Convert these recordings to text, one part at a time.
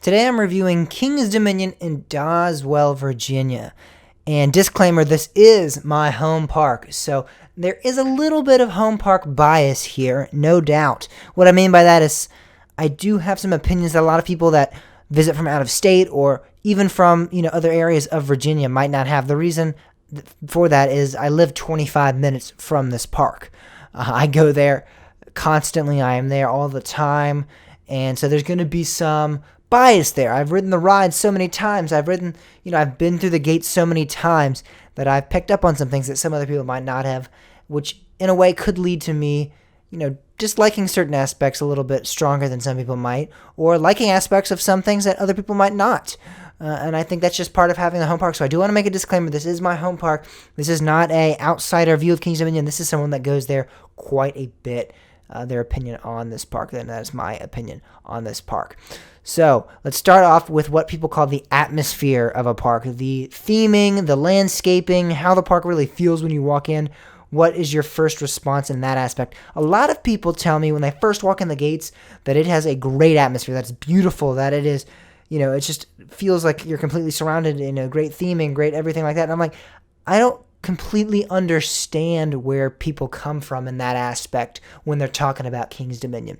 Today I'm reviewing King's Dominion in Doswell, Virginia. And disclaimer, this is my home park, so there is a little bit of home park bias here, no doubt. What I mean by that is I do have some opinions that a lot of people that visit from out of state or even from other areas of Virginia might not have. The reason for that is I live 25 minutes from this park. I go there constantly. I am there all the time. And so there's going to be some bias there. I've ridden the ride so many times. I've been through the gates so many times that I've picked up on some things that some other people might not have, which in a way could lead to me, disliking certain aspects a little bit stronger than some people might, or liking aspects of some things that other people might not. And I think that's just part of having the home park. So I do want to make a disclaimer. This is my home park. This is not a outsider view of King's Dominion. This is someone that goes there quite a bit. Their opinion on this park, and that is my opinion on this park. So let's start off with what people call the atmosphere of a park, the theming, the landscaping, how the park really feels when you walk in. What is your first response in that aspect? A lot of people tell me when they first walk in the gates that it has a great atmosphere, that it's beautiful, that it is, it just feels like you're completely surrounded in a great theming, great everything like that. And I'm like, I don't completely understand where people come from in that aspect when they're talking about King's Dominion.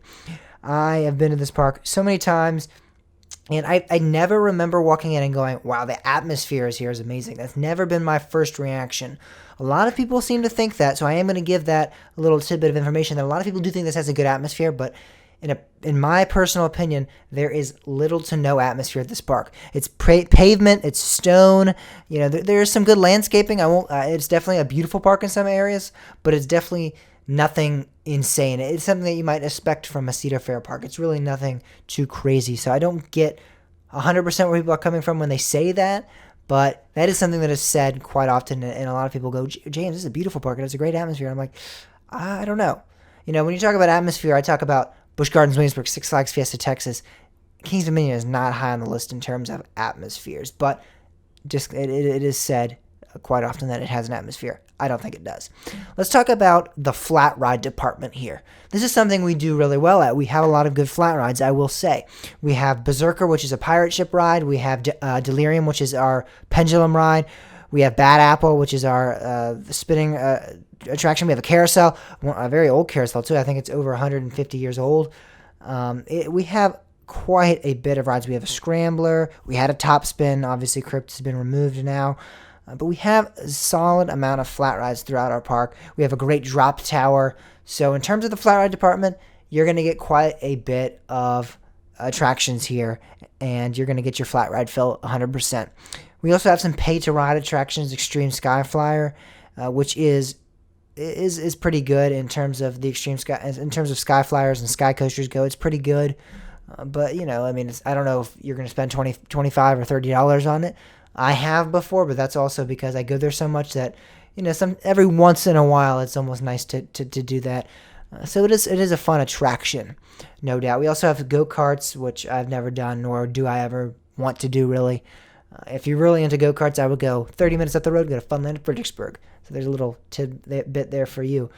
I have been to this park so many times, and I never remember walking in and going, wow, the atmosphere here is amazing. That's never been my first reaction. A lot of people seem to think that, so I am going to give that a little tidbit of information that a lot of people do think this has a good atmosphere, but in my personal opinion, there is little to no atmosphere at this park. It's pavement, it's stone. There is some good landscaping. It's definitely a beautiful park in some areas, but it's definitely nothing insane. It's something that you might expect from a Cedar Fair park. It's really nothing too crazy. So I don't get 100% where people are coming from when they say that, but that is something that is said quite often, and a lot of people go, James, this is a beautiful park, and it's a great atmosphere. I'm like, I don't know. When you talk about atmosphere, I talk about Busch Gardens, Williamsburg, Six Flags Fiesta, Texas. King's Dominion is not high on the list in terms of atmospheres, but just it is said quite often that it has an atmosphere. I don't think it does. Let's talk about the flat ride department here. This is something we do really well at. We have a lot of good flat rides, I will say. We have Berserker, which is a pirate ship ride. We have Delirium, which is our pendulum ride. We have Bad Apple, which is our spinning attraction. We have a carousel, a very old carousel too. I think it's over 150 years old. We have quite a bit of rides. We have a scrambler. We had a top spin. Obviously, Crypt has been removed now. But we have a solid amount of flat rides throughout our park. We have a great drop tower. So in terms of the flat ride department, you're going to get quite a bit of attractions here, and you're going to get your flat ride fill 100%. We also have some pay-to-ride attractions, Extreme Sky Flyer, which is pretty good in terms of the extreme sky, in terms of sky flyers and sky coasters go. It's pretty good, but I don't know if you're going to spend $20, $25, or $30 on it. I have before, but that's also because I go there so much that every once in a while it's almost nice to do that. So it is a fun attraction, no doubt. We also have go-karts, which I've never done, nor do I ever want to do really. If you're really into go-karts, I would go 30 minutes up the road, go to Funland, Fredericksburg. So there's a little tidbit there for you.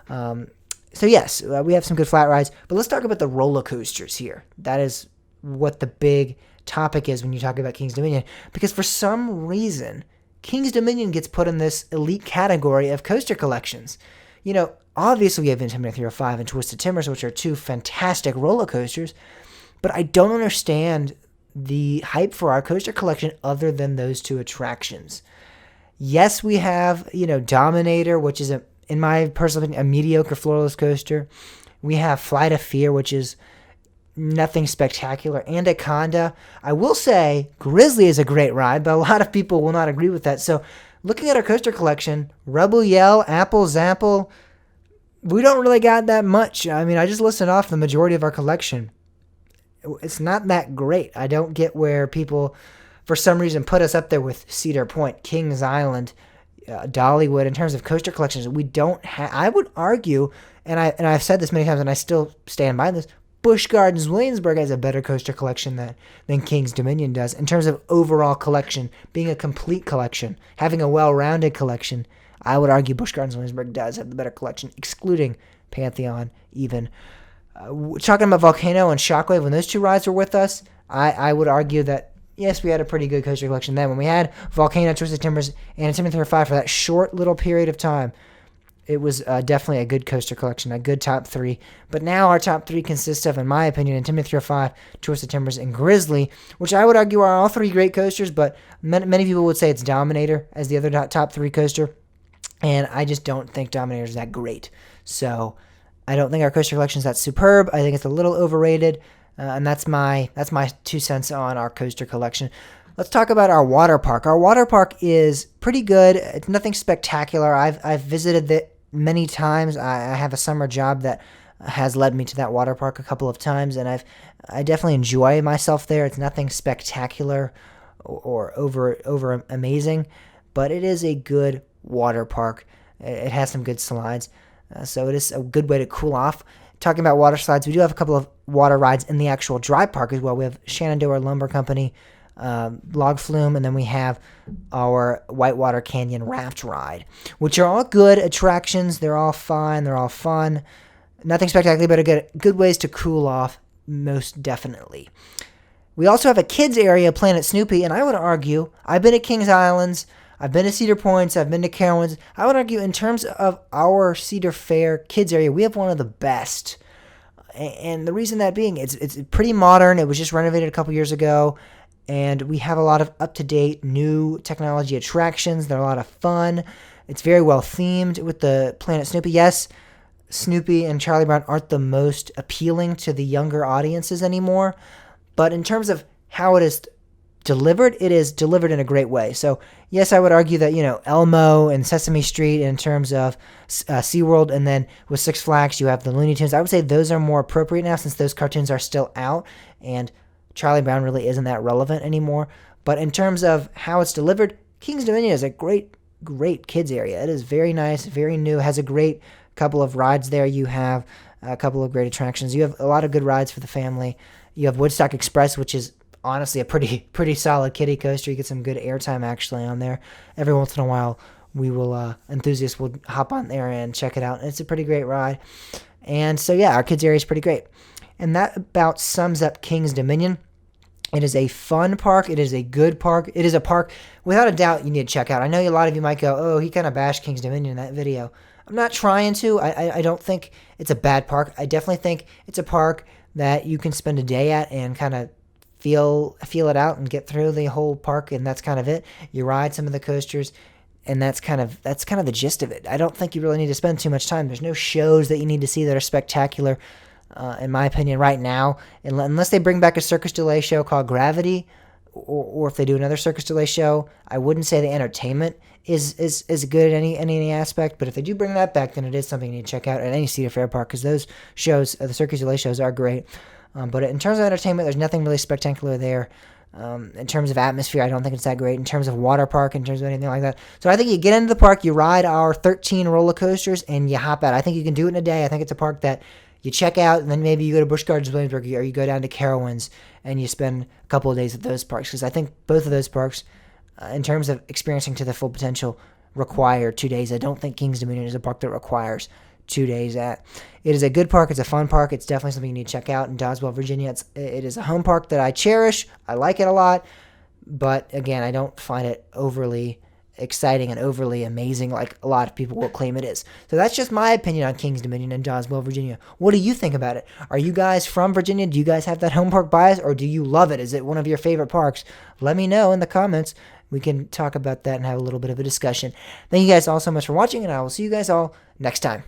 So yes, we have some good flat rides, but let's talk about the roller coasters here. That is what the big topic is when you talk about King's Dominion, because for some reason, King's Dominion gets put in this elite category of coaster collections. Obviously we have Intimidating 305 and Twisted Timbers, which are two fantastic roller coasters, but I don't understand the hype for our coaster collection other than those two attractions. Yes, we have, Dominator, which is, in my personal opinion, a mediocre floorless coaster. We have Flight of Fear, which is nothing spectacular. Anaconda. I will say Grizzly is a great ride, but a lot of people will not agree with that. So looking at our coaster collection, Rebel Yell, Apple Zapple, we don't really got that much. I just listed off the majority of our collection. It's not that great. I don't get where people, for some reason, put us up there with Cedar Point, Kings Island, Dollywood. In terms of coaster collections, we don't have. I would argue, and I've said this many times, and I still stand by this. Busch Gardens Williamsburg has a better coaster collection than King's Dominion does in terms of overall collection, being a complete collection, having a well-rounded collection. I would argue Busch Gardens Williamsburg does have the better collection, excluding Pantheon even. Talking about Volcano and Shockwave, when those two rides were with us, I would argue that, yes, we had a pretty good coaster collection then. When we had Volcano, Twisted Timbers, and Intimidator 5 for that short little period of time, it was definitely a good coaster collection, a good top 3. But now our top 3 consists of, in my opinion, Intimidator 5, Twisted Timbers, and Grizzly, which I would argue are all 3 great coasters, but many people would say it's Dominator as the other top 3 coaster. And I just don't think Dominator is that great. So I don't think our coaster collection is that superb. I think it's a little overrated. And that's my 2 cents on our coaster collection. Let's talk about our water park. Our water park is pretty good. It's nothing spectacular. I've visited it many times. I have a summer job that has led me to that water park a couple of times, and I definitely enjoy myself there. It's nothing spectacular or over amazing, but it is a good water park. It has some good slides, so it is a good way to cool off. Talking about water slides, we do have a couple of water rides in the actual dry park as well. We have Shenandoah Lumber Company, Log Flume, and then we have our Whitewater Canyon raft ride, which are all good attractions. They're all fine. They're all fun. Nothing spectacular, but good ways to cool off, most definitely. We also have a kids area, Planet Snoopy, and I would argue, I've been to Kings Islands, I've been to Cedar Points, I've been to Carowinds. I would argue in terms of our Cedar Fair kids area, we have one of the best. And the reason that being, it's pretty modern. It was just renovated a couple years ago. And we have a lot of up-to-date new technology attractions. They're a lot of fun. It's very well themed with the Planet Snoopy. Yes, Snoopy and Charlie Brown aren't the most appealing to the younger audiences anymore. But in terms of how it is delivered, it is delivered in a great way. So, yes, I would argue that, Elmo and Sesame Street in terms of SeaWorld, and then with Six Flags, you have the Looney Tunes. I would say those are more appropriate now since those cartoons are still out, and Charlie Brown really isn't that relevant anymore. But in terms of how it's delivered, King's Dominion is a great kids area. It is very nice, very new, has a great couple of rides there. You have a couple of great attractions. You have a lot of good rides for the family. You have Woodstock Express, which is honestly a pretty solid kiddie coaster. You get some good airtime actually on there. Every once in a while, we will enthusiasts will hop on there and check it out. It's a pretty great ride. And so yeah, our kids area is pretty great. And that about sums up King's Dominion. It is a fun park. It is a good park. It is a park, without a doubt, you need to check out. I know a lot of you might go, oh, he kind of bashed King's Dominion in that video. I'm not trying to. I don't think it's a bad park. I definitely think it's a park that you can spend a day at and kind of feel it out and get through the whole park, and that's kind of it. You ride some of the coasters, and that's kind of the gist of it. I don't think you really need to spend too much time. There's no shows that you need to see that are spectacular. In my opinion, right now, unless they bring back a Circus du Soleil show called Gravity, or if they do another Circus du Soleil show, I wouldn't say the entertainment is good in any aspect. But if they do bring that back, then it is something you need to check out at any Cedar Fair park, because those shows, the Circus du Soleil shows, are great. But in terms of entertainment, there's nothing really spectacular there. In terms of atmosphere, I don't think it's that great. In terms of water park, in terms of anything like that. So I think you get into the park, you ride our 13 roller coasters, and you hop out. I think you can do it in a day. I think it's a park that you check out, and then maybe you go to Busch Gardens, Williamsburg, or you go down to Carowinds, and you spend a couple of days at those parks. Because I think both of those parks, in terms of experiencing to the full potential, require 2 days. I don't think King's Dominion is a park that requires 2 days at. It is a good park. It's a fun park. It's definitely something you need to check out in Doswell, Virginia. It is a home park that I cherish. I like it a lot. But again, I don't find it overly exciting and overly amazing like a lot of people will claim it is. So that's just my opinion on King's Dominion in Doswell, Virginia. What do you think about it? Are you guys from Virginia? Do you guys have that home park bias, or do you love it? Is it one of your favorite parks? Let me know in the comments. We can talk about that and have a little bit of a discussion. Thank you guys all so much for watching, and I will see you guys all next time.